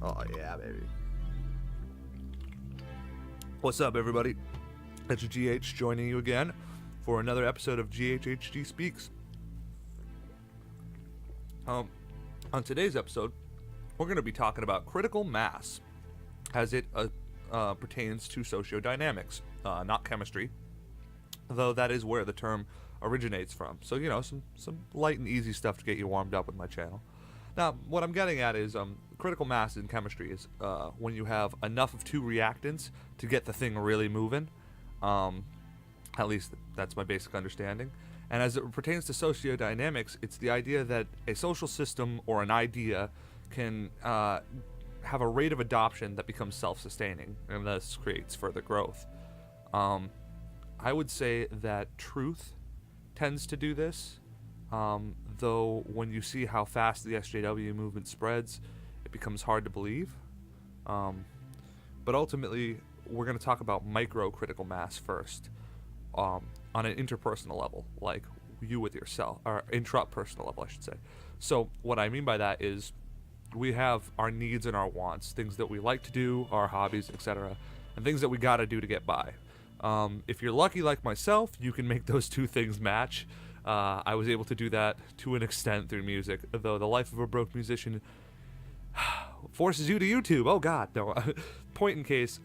Oh, yeah, baby. What's up, everybody? It's GH joining you again for another episode of GHHG Speaks. On today's episode, we're going to be talking about critical mass as it pertains to sociodynamics, not chemistry, though that is where the term originates from. So, you know, some light and easy stuff to get you warmed up with my channel. Now, what I'm getting at is critical mass in chemistry is when you have enough of two reactants to get the thing really moving. At least that's my basic understanding. And as it pertains to sociodynamics, it's the idea that a social system or an idea can have a rate of adoption that becomes self-sustaining and thus creates further growth. I would say that truth tends to do this. Though when you see how fast the SJW movement spreads, it becomes hard to believe. But ultimately, we're going to talk about micro-critical mass first, on an interpersonal level, like you with yourself, or intrapersonal level, I should say. So what I mean by that is we have our needs and our wants, things that we like to do, our hobbies, etc., and things that we got to do to get by. If you're lucky like myself, you can make those two things match. I was able to do that to an extent through music, though the life of a broke musician forces you to YouTube. Oh God, no. Point in case,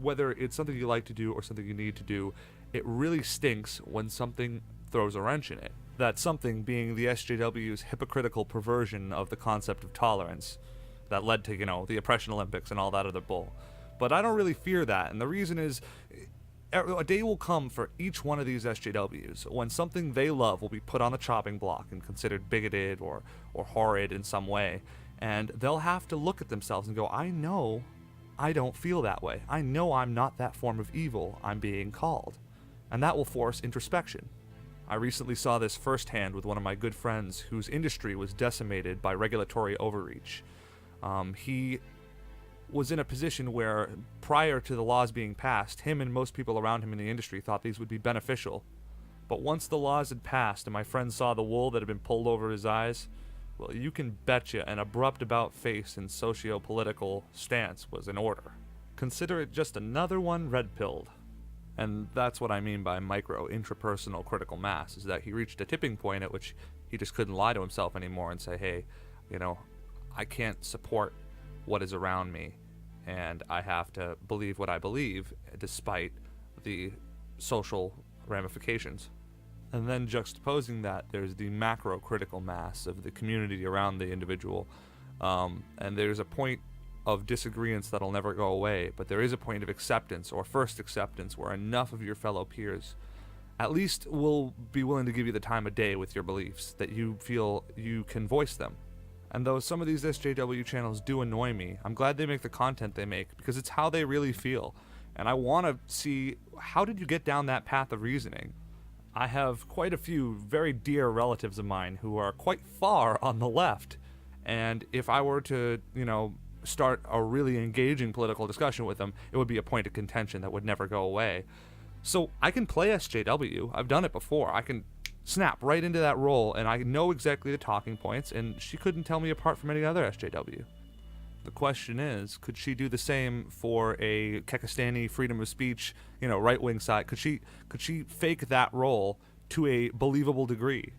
whether it's something you like to do or something you need to do, it really stinks when something throws a wrench in it. That something being the SJWs' hypocritical perversion of the concept of tolerance that led to, you know, the Oppression Olympics and all that other bull. But I don't really fear that, and the reason is a day will come for each one of these SJWs when something they love will be put on the chopping block and considered bigoted or horrid in some way, and they'll have to look at themselves and go, I know I don't feel that way. I know I'm not that form of evil I'm being called. And that will force introspection. I recently saw this firsthand with one of my good friends whose industry was decimated by regulatory overreach. He was in a position where, prior to the laws being passed, him and most people around him in the industry thought these would be beneficial. But once the laws had passed and my friend saw the wool that had been pulled over his eyes, well, you can betcha an abrupt about-face and socio-political stance was in order. Consider it just another one red-pilled. And that's what I mean by intrapersonal critical mass, is that he reached a tipping point at which he just couldn't lie to himself anymore and say, hey, you know, I can't support what is around me, and I have to believe what I believe despite the social ramifications. And then juxtaposing that, there's the macro critical mass of the community around the individual, and there's a point of disagreement that'll never go away, but there is a point of acceptance, or first acceptance, where enough of your fellow peers at least will be willing to give you the time of day with your beliefs, that you feel you can voice them. And though some of these SJW channels do annoy me, I'm glad they make the content they make, because it's how they really feel. And I want to see, how did you get down that path of reasoning? I have quite a few very dear relatives of mine who are quite far on the left. And if I were to, you know, start a really engaging political discussion with them, it would be a point of contention that would never go away. So I can play SJW. I've done it before. I can snap right into that role, and I know exactly the talking points, and she couldn't tell me apart from any other SJW. The question is, could she do the same for a Kekistani freedom of speech, you know, right-wing side? Could she fake that role to a believable degree?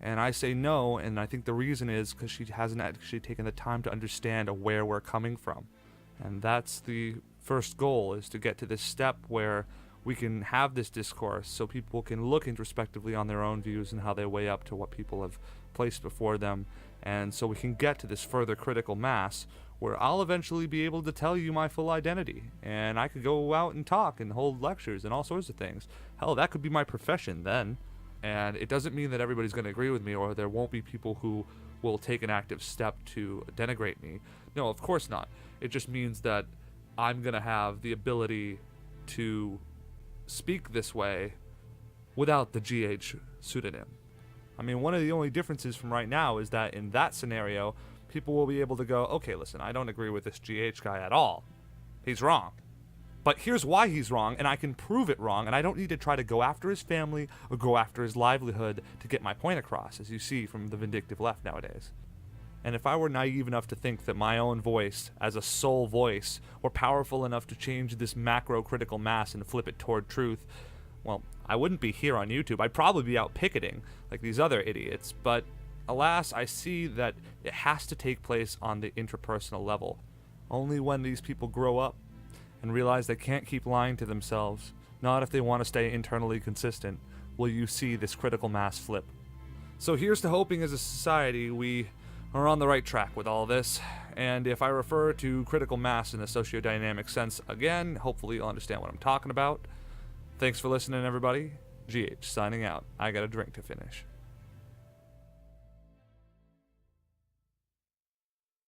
And I say no, and I think the reason is because she hasn't actually taken the time to understand where we're coming from. And that's the first goal, is to get to this step where we can have this discourse so people can look introspectively on their own views and how they weigh up to what people have placed before them, and so we can get to this further critical mass where I'll eventually be able to tell you my full identity, and I could go out and talk and hold lectures and all sorts of things. Hell, that could be my profession then. And it doesn't mean that everybody's going to agree with me, or there won't be people who will take an active step to denigrate me. No, of course not. It just means that I'm going to have the ability to speak this way without the GH pseudonym. I mean, one of the only differences from right now is that in that scenario, people will be able to go, okay, listen, I don't agree with this GH guy at all. He's wrong. But here's why he's wrong, and I can prove it wrong, and I don't need to try to go after his family or go after his livelihood to get my point across, as you see from the vindictive left nowadays. And if I were naive enough to think that my own voice, as a sole voice, were powerful enough to change this macro critical mass and flip it toward truth, well, I wouldn't be here on YouTube. I'd probably be out picketing like these other idiots. But alas, I see that it has to take place on the interpersonal level. Only when these people grow up and realize they can't keep lying to themselves, not if they want to stay internally consistent, will you see this critical mass flip. So here's to hoping as a society we are on the right track with all this, and if I refer to critical mass in a sociodynamic sense again, hopefully you'll understand what I'm talking about. Thanks for listening, everybody. GH signing out. I got a drink to finish.